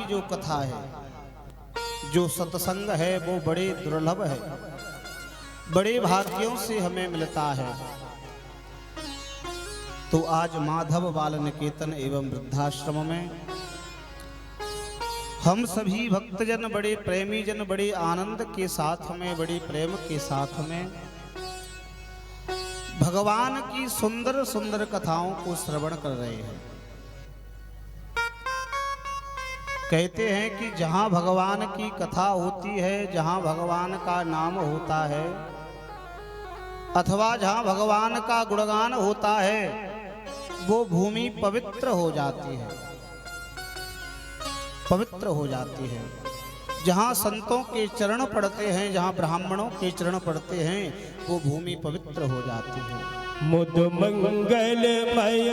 जो कथा है, जो सत्संग है, वो बड़े दुर्लभ है, बड़े भाग्यों से हमें मिलता है। तो आज माधव बाल निकेतन एवं वृद्धाश्रम में हम सभी भक्तजन, बड़े प्रेमी जन, बड़े आनंद के साथ में, बड़े प्रेम के साथ में भगवान की सुंदर सुंदर कथाओं को श्रवण कर रहे हैं। कहते हैं कि जहां भगवान की कथा होती है, जहां भगवान का नाम होता है, अथवा जहां भगवान का गुणगान होता है, वो भूमि पवित्र हो जाती है, पवित्र हो जाती है। जहां संतों के चरण पड़ते हैं, जहां ब्राह्मणों के चरण पड़ते हैं, वो भूमि पवित्र हो जाती है। मुद मंगलमय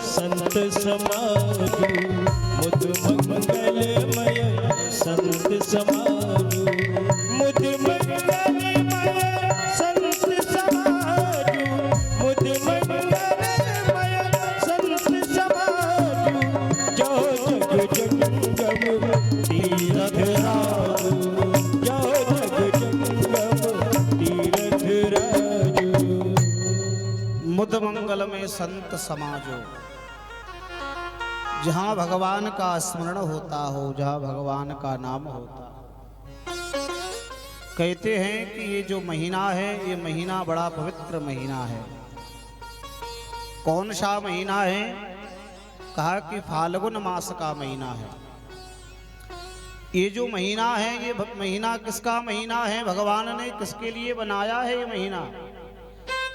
संत समाजु, मुद मंगलमय संत समाजु, मुद मंगलमय संत समाजु, मुद मंगलमय संत समाजु, जो जग जंगम तीरथ राजु, जो जग जंगम तीरथ राजु। मुद मंगल में संत समाजो, जहां भगवान का स्मरण होता हो, जहां भगवान का नाम होता। कहते हैं कि ये जो महीना है, ये महीना बड़ा पवित्र महीना है। कौन सा महीना है? कहा कि फाल्गुन मास का महीना है। ये जो महीना है, ये महीना किसका महीना है? भगवान ने किसके लिए बनाया है ये महीना?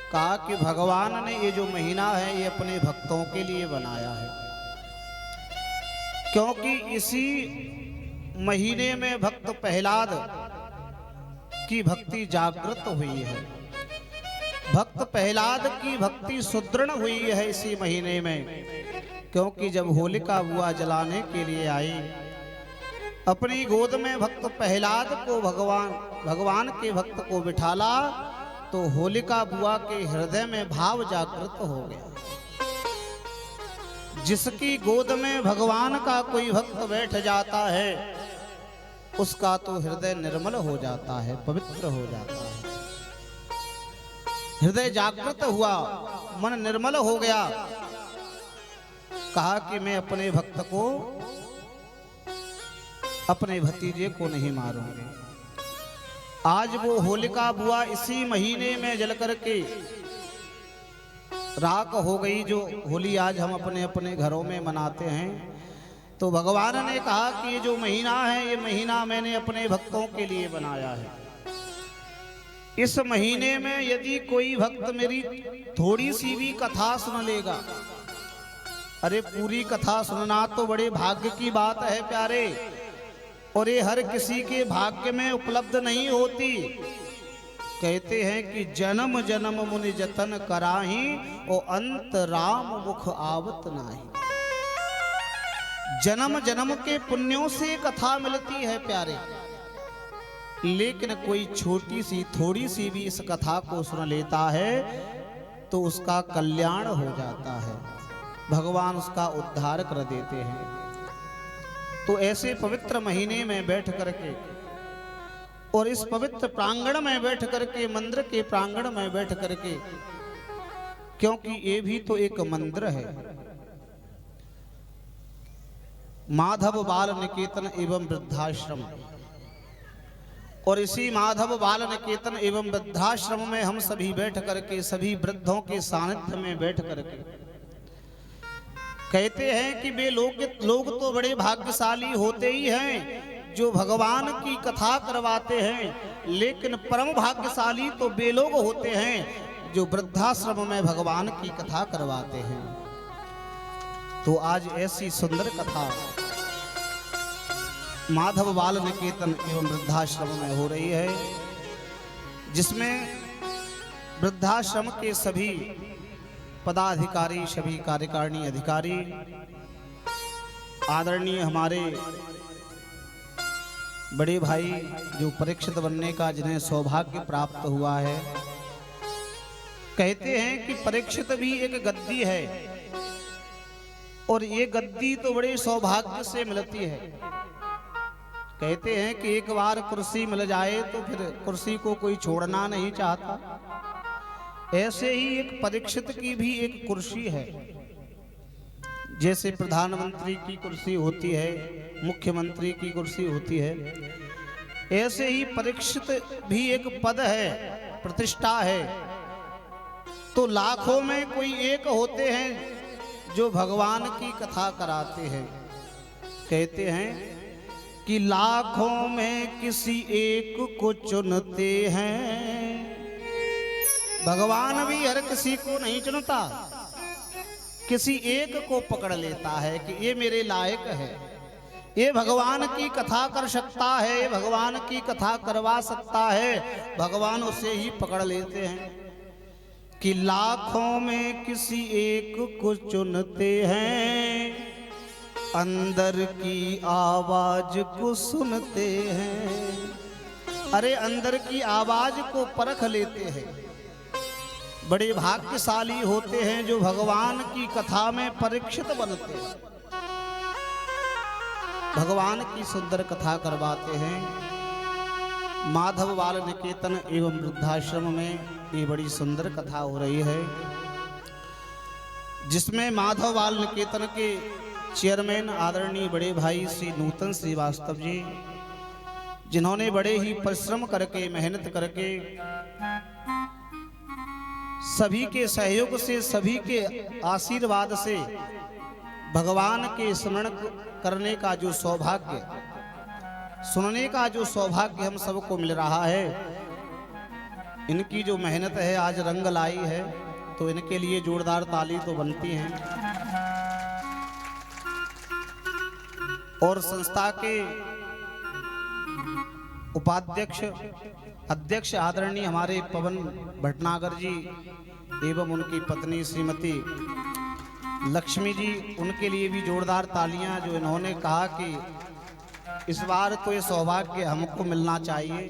कहा कि भगवान ने ये जो महीना है, ये अपने भक्तों के लिए बनाया है, क्योंकि इसी महीने में भक्त प्रहलाद की भक्ति जागृत हुई है। भक्त प्रहलाद की भक्ति सुदृढ़ हुई है इसी महीने में, क्योंकि जब होलिका बुआ जलाने के लिए आई, अपनी गोद में भक्त प्रहलाद को भगवान के भक्त को बिठाला, तो होलिका बुआ के हृदय में भाव जागृत हो गया। जिसकी गोद में भगवान का कोई भक्त बैठ जाता है, उसका तो हृदय निर्मल हो जाता है, पवित्र हो जाता है। हृदय जागृत हुआ, मन निर्मल हो गया। कहा कि मैं अपने भक्त को, अपने भतीजे को नहीं मारूंगी। आज वो होलिका बुआ इसी महीने में जल करके राख हो गई। जो होली आज हम अपने अपने घरों में मनाते हैं, तो भगवान ने कहा कि ये जो महीना है, ये महीना मैंने अपने भक्तों के लिए बनाया है। इस महीने में यदि कोई भक्त मेरी थोड़ी सी भी कथा सुन लेगा, अरे पूरी कथा सुनना तो बड़े भाग्य की बात है प्यारे, और ये हर किसी के भाग्य में उपलब्ध नहीं होती। कहते हैं कि जन्म जन्म मुनि जतन कराही, ओ अंत राम मुख आवत नाही। जन्म जन्म के पुण्यों से कथा मिलती है प्यारे, लेकिन कोई छोटी सी थोड़ी सी भी इस कथा को सुन लेता है तो उसका कल्याण हो जाता है, भगवान उसका उद्धार कर देते हैं। तो ऐसे पवित्र महीने में बैठ करके, और इस पवित्र प्रांगण में बैठ करके, मंदिर के प्रांगण में बैठ करके, क्योंकि ये भी तो एक मंदिर है, माधव बाल निकेतन एवं वृद्धाश्रम। और इसी माधव बाल निकेतन एवं वृद्धाश्रम में हम सभी बैठ करके, सभी वृद्धों के सानिध्य में बैठ करके, कहते हैं कि वे लोग तो बड़े भाग्यशाली होते ही हैं जो भगवान की कथा करवाते हैं, लेकिन परम भाग्यशाली तो वे लोग होते हैं जो वृद्धाश्रम में भगवान की कथा करवाते हैं। तो आज ऐसी सुंदर कथा माधव बाल निकेतन एवं वृद्धाश्रम में हो रही है, जिसमें वृद्धाश्रम के सभी पदाधिकारी, सभी कार्यकारिणी अधिकारी, आदरणीय हमारे बड़े भाई जो परीक्षित बनने का जिन्हें सौभाग्य प्राप्त हुआ है। कहते हैं कि परीक्षित भी एक गद्दी है, और ये गद्दी तो बड़े सौभाग्य से मिलती है। कहते हैं कि एक बार कुर्सी मिल जाए तो फिर कुर्सी को कोई छोड़ना नहीं चाहता। ऐसे ही एक परीक्षित की भी एक कुर्सी है। जैसे प्रधानमंत्री की कुर्सी होती है, मुख्यमंत्री की कुर्सी होती है, ऐसे ही परीक्षित भी एक पद है, प्रतिष्ठा है। तो लाखों में कोई एक होते हैं जो भगवान की कथा कराते हैं। कहते हैं कि लाखों में किसी एक को चुनते हैं। भगवान भी हर किसी को नहीं चुनता, किसी एक को पकड़ लेता है कि ये मेरे लायक है, ये भगवान की कथा कर सकता है, ये भगवान की कथा करवा सकता है। भगवान उसे ही पकड़ लेते हैं कि लाखों में किसी एक को चुनते हैं, अंदर की आवाज को सुनते हैं। अरे अंदर की आवाज को परख लेते हैं। बड़े भाग्यशाली होते हैं जो भगवान की कथा में परीक्षित बनते हैं, भगवान की सुंदर कथा करवाते हैं। माधव बाल निकेतन एवं वृद्धाश्रम में ये बड़ी सुंदर कथा हो रही है, जिसमें माधव बाल निकेतन के चेयरमैन आदरणीय बड़े भाई श्री नूतन श्रीवास्तव जी, जिन्होंने बड़े ही परिश्रम करके, मेहनत करके, सभी के सहयोग से, सभी के आशीर्वाद से भगवान के स्मरण करने का जो सौभाग्य, सुनने का जो सौभाग्य हम सबको मिल रहा है, इनकी जो मेहनत है आज रंग लाई है। तो इनके लिए जोरदार ताली तो बनती हैं। और संस्था के उपाध्यक्ष, अध्यक्ष आदरणीय हमारे पवन भटनागर जी एवं उनकी पत्नी श्रीमती लक्ष्मी जी, उनके लिए भी जोरदार तालियां, जो इन्होंने कहा कि इस बार तो ये सौभाग्य हमको मिलना चाहिए।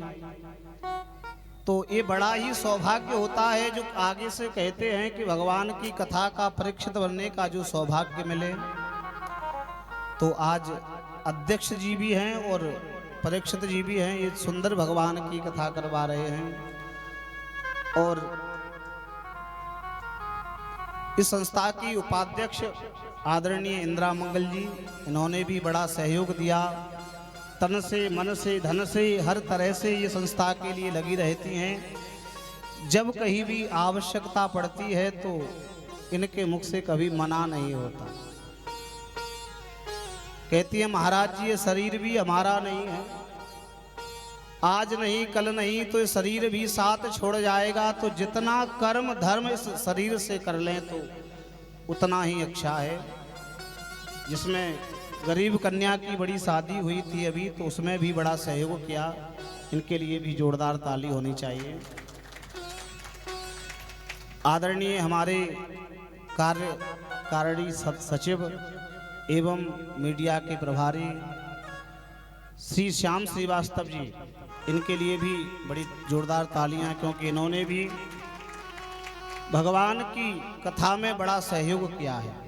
तो ये बड़ा ही सौभाग्य होता है जो आगे से कहते हैं कि भगवान की कथा का परीक्षित बनने का जो सौभाग्य मिले। तो आज अध्यक्ष जी भी हैं और परीक्षित जी भी हैं, ये सुंदर भगवान की कथा करवा रहे हैं। और इस संस्था की उपाध्यक्ष आदरणीय इंदिरा मंगल जी, इन्होंने भी बड़ा सहयोग दिया। तन से, मन से, धन से, हर तरह से ये संस्था के लिए लगी रहती हैं। जब कहीं भी आवश्यकता पड़ती है तो इनके मुख से कभी मना नहीं होता। कहती है महाराज जी ये शरीर भी हमारा नहीं है, आज नहीं कल नहीं तो ये शरीर भी साथ छोड़ जाएगा। तो जितना कर्म धर्म इस शरीर से कर लें तो उतना ही अच्छा है। जिसमें गरीब कन्या की बड़ी शादी हुई थी अभी, तो उसमें भी बड़ा सहयोग किया। इनके लिए भी जोरदार ताली होनी चाहिए। आदरणीय हमारे कार्यकारिणी सचिव एवं मीडिया के प्रभारी श्री श्याम श्रीवास्तव जी, इनके लिए भी बड़ी जोरदार तालियां, क्योंकि इन्होंने भी भगवान की कथा में बड़ा सहयोग किया है।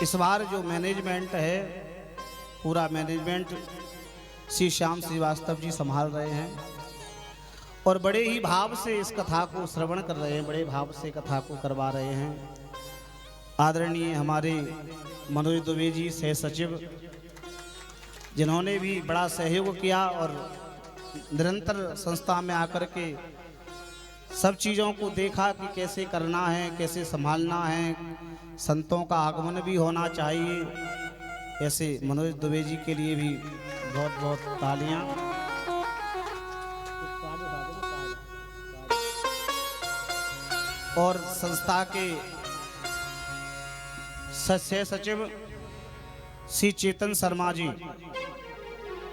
इस बार जो मैनेजमेंट है, पूरा मैनेजमेंट श्री श्याम श्रीवास्तव जी संभाल रहे हैं और बड़े ही भाव से इस कथा को श्रवण कर रहे हैं, बड़े भाव से कथा को करवा रहे हैं। आदरणीय हमारे मनोज दुबे जी सह सचिव, जिन्होंने भी बड़ा सहयोग किया और निरंतर संस्था में आकर के सब चीज़ों को देखा कि कैसे करना है, कैसे संभालना है, संतों का आगमन भी होना चाहिए। ऐसे मनोज दुबे जी के लिए भी बहुत बहुत तालियां। और संस्था के सह सचिव श्री चेतन शर्मा जी,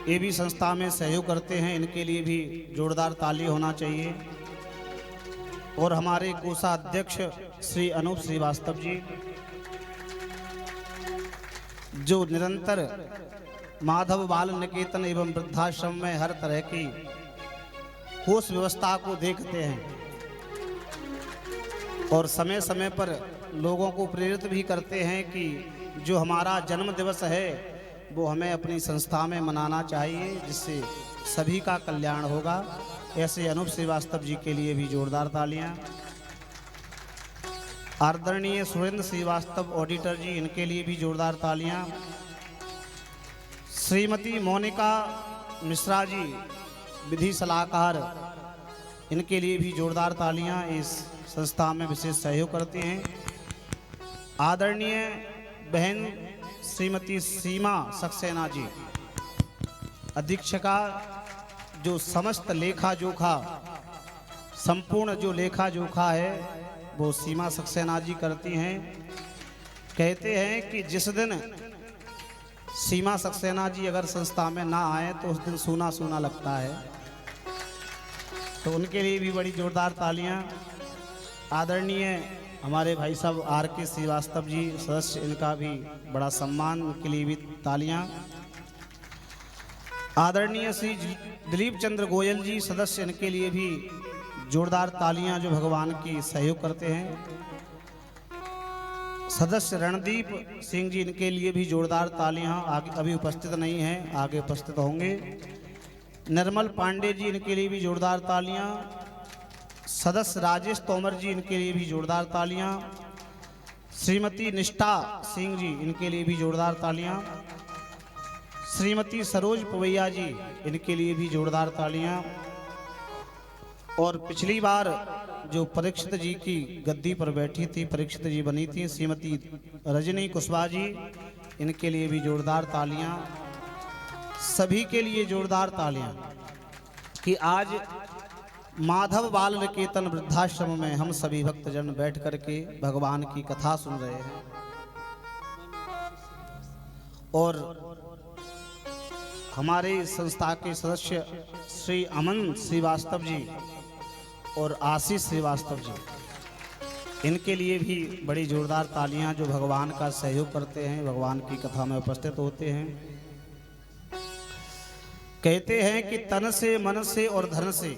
ये भी संस्था में सहयोग करते हैं, इनके लिए भी जोरदार ताली होना चाहिए। और हमारे कोषाध्यक्ष श्री अनूप श्रीवास्तव जी, जो निरंतर माधव बाल निकेतन एवं वृद्धाश्रम में हर तरह की कोष व्यवस्था को देखते हैं और समय समय पर लोगों को प्रेरित भी करते हैं कि जो हमारा जन्म दिवस है वो हमें अपनी संस्था में मनाना चाहिए, जिससे सभी का कल्याण होगा। ऐसे अनूप श्रीवास्तव जी के लिए भी जोरदार तालियां। आदरणीय सुरेंद्र श्रीवास्तव ऑडिटर जी, इनके लिए भी जोरदार तालियां। श्रीमती मोनिका मिश्रा जी, विधि सलाहकार, इनके लिए भी जोरदार तालियां। इस संस्था में विशेष सहयोग करते हैं। आदरणीय बहन श्रीमती सीमा सक्सेना जी, अधीक्षका, जो समस्त लेखा जोखा, संपूर्ण जो लेखा जोखा है वो सीमा सक्सेना जी करती हैं। कहते हैं कि जिस दिन सीमा सक्सेना जी अगर संस्था में ना आए तो उस दिन सूना सूना लगता है, तो उनके लिए भी बड़ी जोरदार तालियां। आदरणीय हमारे भाई साहब RK श्रीवास्तव जी सदस्य, इनका भी बड़ा सम्मान, उनके लिए भी तालियां। आदरणीय श्री दिलीप चंद्र गोयल जी सदस्य, इनके लिए भी जोरदार तालियां, जो भगवान की सहयोग करते हैं। सदस्य रणदीप सिंह जी, इनके लिए भी जोरदार तालियां। आगे अभी उपस्थित नहीं हैं, आगे उपस्थित होंगे। निर्मल पांडे जी, इनके लिए भी जोरदार तालियां। सदस्य राजेश तोमर जी, इनके लिए भी जोरदार तालियां। श्रीमती निष्ठा सिंह जी, इनके लिए भी जोरदार तालियां। श्रीमती सरोज पवैया जी, इनके लिए भी जोरदार तालियां। और पिछली बार जो परीक्षित जी की गद्दी पर बैठी थी, परीक्षित जी बनी थी, श्रीमती रजनी कुशवाहा जी, इनके लिए भी जोरदार तालियां। सभी के लिए जोरदार तालियां कि आज माधव बाल निकेतन वृद्धाश्रम में हम सभी भक्तजन बैठ करके भगवान की कथा सुन रहे हैं। और हमारे संस्था के सदस्य श्री अमन श्रीवास्तव जी और आशीष श्रीवास्तव जी, इनके लिए भी बड़ी जोरदार तालियां, जो भगवान का सहयोग करते हैं, भगवान की कथा में उपस्थित होते हैं। कहते हैं कि तन से, मन से और धन से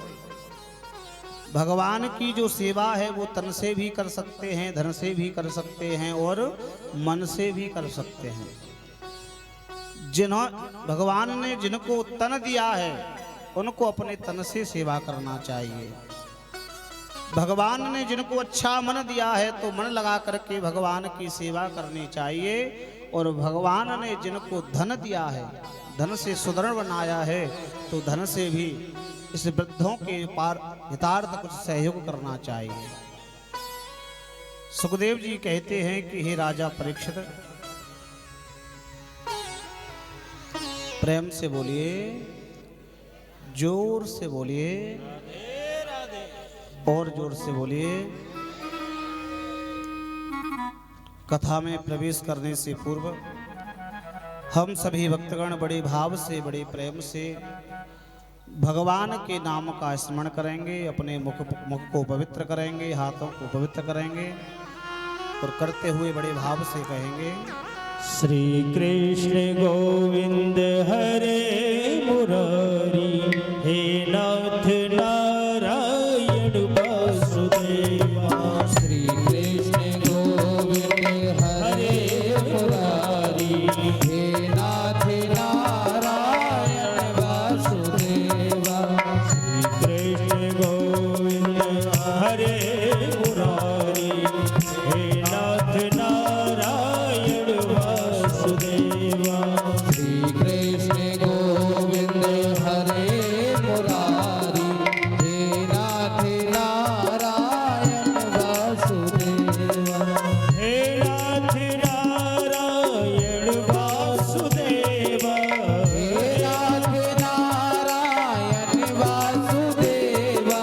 भगवान की जो सेवा है वो तन से भी कर सकते हैं, धन से भी कर सकते हैं और मन से भी कर सकते हैं। भगवान ने जिनको तन दिया है उनको अपने तन से सेवा करना चाहिए। भगवान ने जिनको अच्छा मन दिया है तो मन लगा करके भगवान की सेवा करनी चाहिए। और भगवान ने जिनको धन दिया है, धन से सुदृढ़ बनाया है, तो धन से भी इस वृद्धों के पार हितार्थ कुछ सहयोग करना चाहिए। सुखदेव जी कहते हैं कि हे राजा परीक्षित, प्रेम से बोलिए, जोर से बोलिए, और जोर से बोलिए। कथा में प्रवेश करने से पूर्व हम सभी भक्तगण बड़े भाव से, बड़े प्रेम से भगवान के नाम का स्मरण करेंगे। अपने मुख को पवित्र करेंगे, हाथों को पवित्र करेंगे और करते हुए बड़े भाव से कहेंगे, श्री कृष्ण गोविंद हरे मुरारी, हे नाथ नारायण वासुदेवा। श्री कृष्ण गोविंद हरे मुरारी, हे नाथ नारायण वासुदेवा। श्री कृष्ण गोविंद हरे मुरारी, हे नाथ नारायण वासुदेवा। श्री कृष्ण गोविंद हरे मुरारी, हे नाथ नारायण वासुदेवा। हे नाथ नारायण वासुदेवा। हे नाथ नारायण वासुदेवा।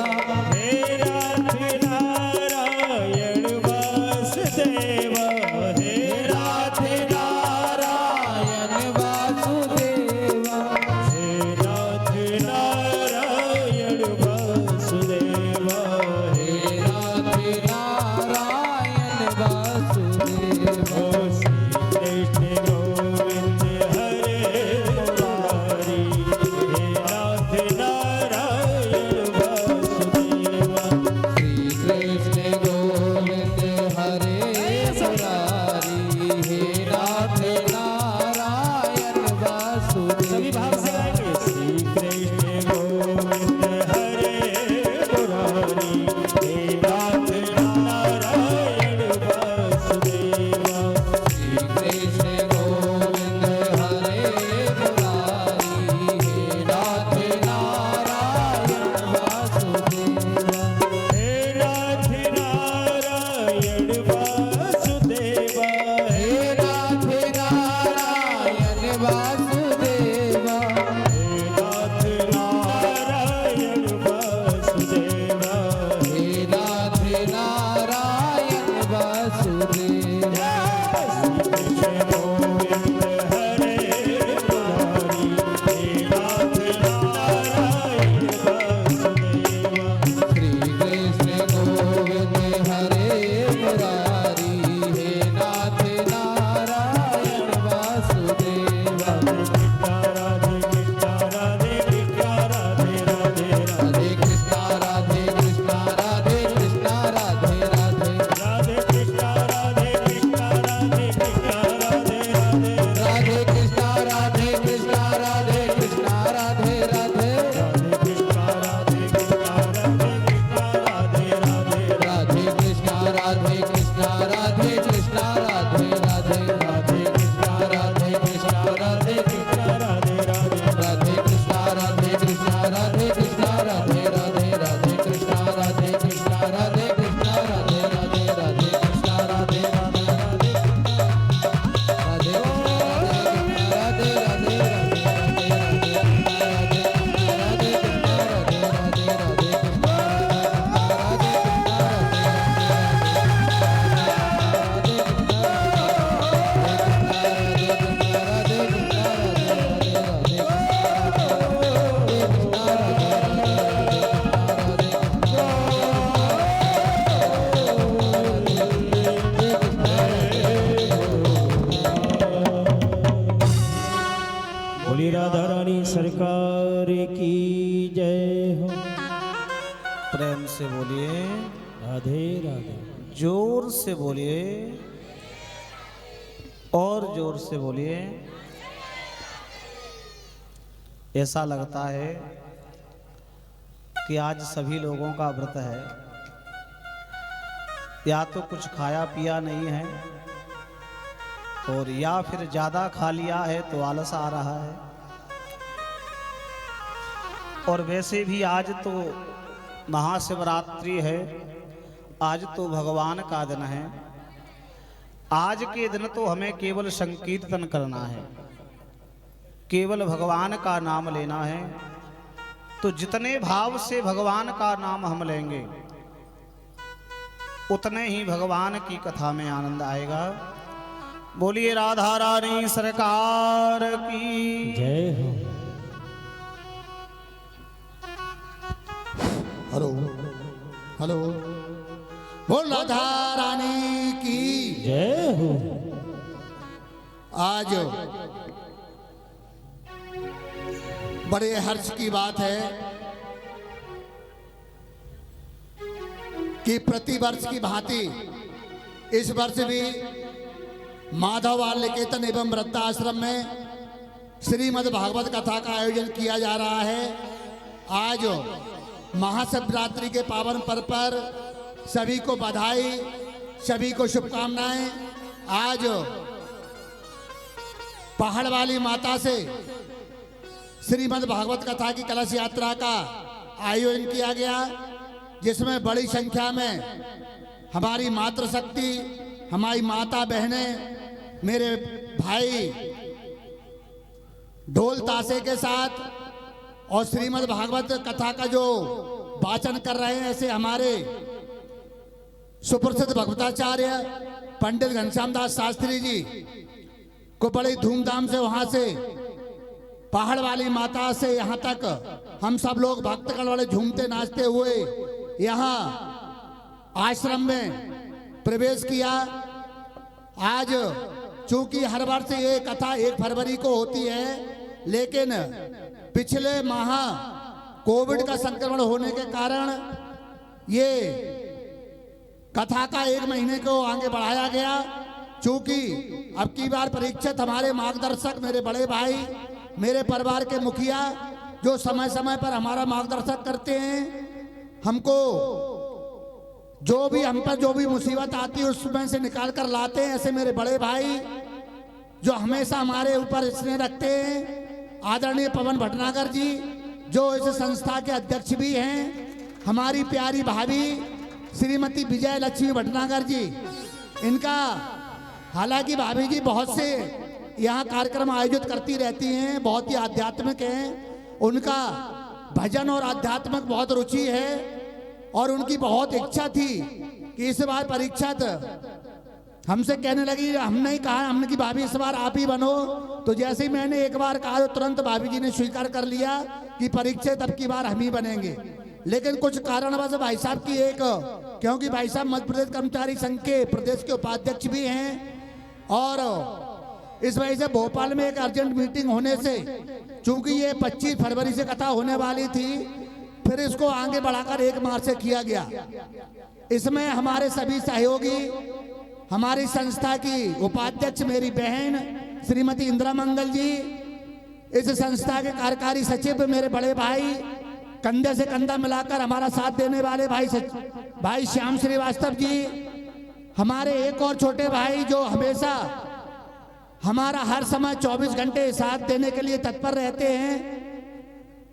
प्रेम से बोलिए राधे राधे। जोर से बोलिए और जोर से बोलिए। ऐसा लगता है कि आज सभी लोगों का व्रत है, या तो कुछ खाया पिया नहीं है और या फिर ज्यादा खा लिया है तो आलस आ रहा है। और वैसे भी आज तो महाशिवरात्रि है, आज तो भगवान का दिन है। आज के दिन तो हमें केवल संकीर्तन करना है, केवल भगवान का नाम लेना है। तो जितने भाव से भगवान का नाम हम लेंगे उतने ही भगवान की कथा में आनंद आएगा। बोलिए राधा रानी सरकार की जय हो। हेलो हेलो, बोल राधा रानी की जय हो। आज बड़े हर्ष की बात है कि प्रतिवर्ष की भांति इस वर्ष भी माधव बाल निकेतन एवं वृद्धाश्रम में श्रीमद् भागवत कथा का आयोजन किया जा रहा है। आज महाशिवरात्रि के पावन पर्व पर सभी को बधाई, सभी को शुभकामनाएं। आज पहाड़ वाली माता से श्रीमद् भागवत कथा की कलश यात्रा का आयोजन किया गया, जिसमें बड़ी संख्या में हमारी मातृशक्ति, हमारी माता बहनें, मेरे भाई ढोल ताशे के साथ और श्रीमद् भागवत कथा का जो वाचन कर रहे हैं, ऐसे हमारे सुप्रसिद्ध भगवताचार्य पंडित घनश्याम दास शास्त्री जी को बड़ी धूमधाम से वहां से पहाड़ वाली माता से यहाँ तक हम सब लोग भक्तगण वाले झूमते नाचते हुए यहाँ आश्रम में प्रवेश किया। आज चूंकि हर वर्ष ये कथा 1 फरवरी को होती है, लेकिन पिछले माह कोविड का संक्रमण होने के कारण ये कथा का 1 महीने को आगे बढ़ाया गया। चूंकि अब की बार परीक्षित हमारे मार्गदर्शक, मेरे बड़े भाई, मेरे परिवार के मुखिया, जो समय समय पर हमारा मार्गदर्शक करते हैं, हमको जो भी हम पर जो भी मुसीबत आती है उसमें से निकाल कर लाते हैं, ऐसे मेरे बड़े भाई जो हमेशा हमारे ऊपर स्नेह रखते हैं, आदरणीय पवन भटनागर जी जो इस संस्था के अध्यक्ष भी हैं, हमारी प्यारी भाभी श्रीमती विजय लक्ष्मी भटनागर जी, इनका हालांकि भाभी जी बहुत से यहाँ कार्यक्रम आयोजित करती रहती हैं, बहुत ही आध्यात्मिक हैं, उनका भजन और आध्यात्मिक बहुत रुचि है और उनकी बहुत इच्छा थी कि इस बार परीक्षित हमसे कहने लगी, हमने ही कहा, हमने कि भाभी इस बार आप ही बनो। तो जैसे ही मैंने एक बार कहा तो तुरंत भाभी जी ने स्वीकार कर लिया कि परीक्षित अब की बार हम ही बनेंगे। लेकिन कुछ कारणवश भाई साहब की क्योंकि भाई साहब मध्य प्रदेश कर्मचारी संघ के प्रदेश के उपाध्यक्ष भी हैं और इस वजह से भोपाल में एक अर्जेंट मीटिंग होने से, चूंकि ये 25 फरवरी से कथा होने वाली थी, फिर इसको आगे बढ़ाकर 1 मार्च से किया गया। इसमें हमारे सभी सहयोगी, हमारी संस्था की उपाध्यक्ष मेरी बहन श्रीमती इंदिरा मंगल जी, इस संस्था के कार्यकारी सचिव मेरे बड़े भाई, कंधे से कंधा मिलाकर हमारा साथ देने वाले भाई श्याम श्रीवास्तव जी, हमारे एक और छोटे भाई जो हमेशा हमारा हर समय 24 घंटे साथ देने के लिए तत्पर रहते हैं,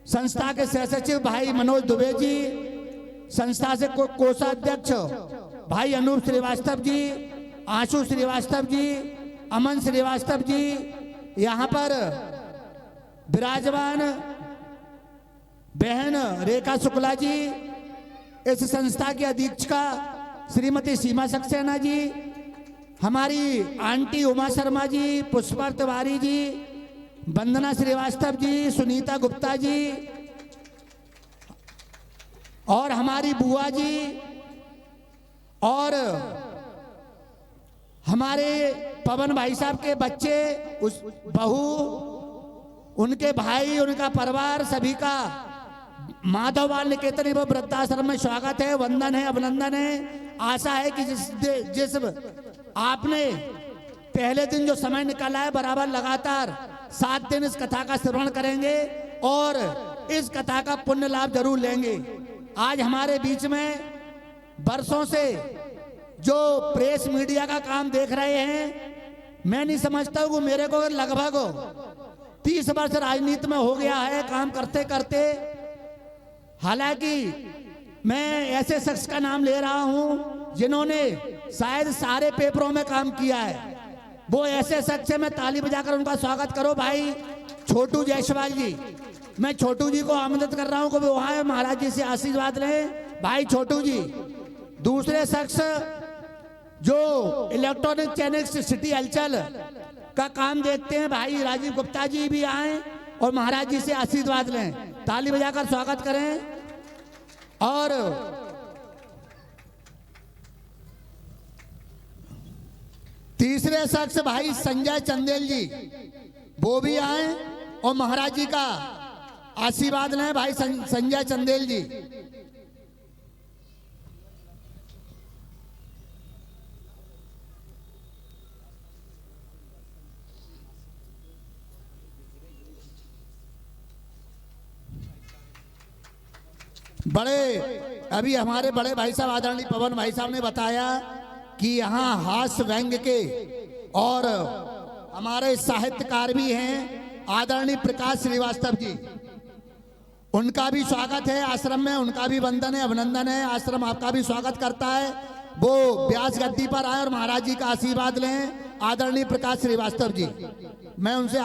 संस्था के सह सचिव भाई मनोज दुबे जी, संस्था से कोषाध्यक्ष भाई अनूप श्रीवास्तव जी, आशु श्रीवास्तव जी, अमन श्रीवास्तव जी, यहाँ पर विराजमान बहन रेखा शुक्ला जी, इस संस्था की अधीक्षिका श्रीमती सीमा सक्सेना जी, हमारी आंटी उमा शर्मा जी, पुष्पा तिवारी जी, वंदना श्रीवास्तव जी, सुनीता गुप्ता जी और हमारी बुआ जी और हमारे पवन भाई साहब के बच्चे, उस बहू, उनके भाई, उनका परिवार, सभी का माधववाल निकेतन एवं वृद्धाश्रम में स्वागत है, वंदन है, अभिनंदन है। आशा है कि जिस आपने पहले दिन जो समय निकाला है, बराबर लगातार 7 दिन इस कथा का श्रवण करेंगे और इस कथा का पुण्य लाभ जरूर लेंगे। आज हमारे बीच में वर्षों से जो प्रेस मीडिया का काम देख रहे हैं, मैं नहीं समझता हूँ कि मेरे को लगभग 30 वर्ष राजनीति में हो गया है काम करते करते। हालांकि मैं ऐसे शख्स का नाम ले रहा हूं जिन्होंने शायद सारे पेपरों में काम किया है। वो ऐसे शख्स है, मैं ताली बजाकर उनका स्वागत करो भाई छोटू जायसवाल जी। मैं छोटू जी को आमंत्रित कर रहा हूं कि वो वहां महाराज जी से आशीर्वाद लें। भाई छोटू जी। दूसरे शख्स जो इलेक्ट्रॉनिक चैनल सिटी हलचल का काम देखते हैं, भाई राजीव गुप्ता जी भी आए और महाराज जी से आशीर्वाद लें। ताली बजाकर स्वागत करें। और तीसरे शख्स भाई संजय चंदेल जी, वो भी आए और महाराज जी का आशीर्वाद लें। भाई संजय चंदेल जी। अभी हमारे बड़े भाई साहब आदरणीय पवन भाई साहब ने बताया कि यहाँ हास्य व्यंग के और हमारे साहित्यकार भी हैं आदरणीय प्रकाश श्रीवास्तव जी। उनका भी स्वागत है आश्रम में, उनका भी वंदन है, अभिनंदन है। आश्रम आपका भी स्वागत करता है। वो व्यास गद्दी पर आए और महाराज जी का आशीर्वाद लें। आदरणीय प्रकाश श्रीवास्तव जी, मैं उनसे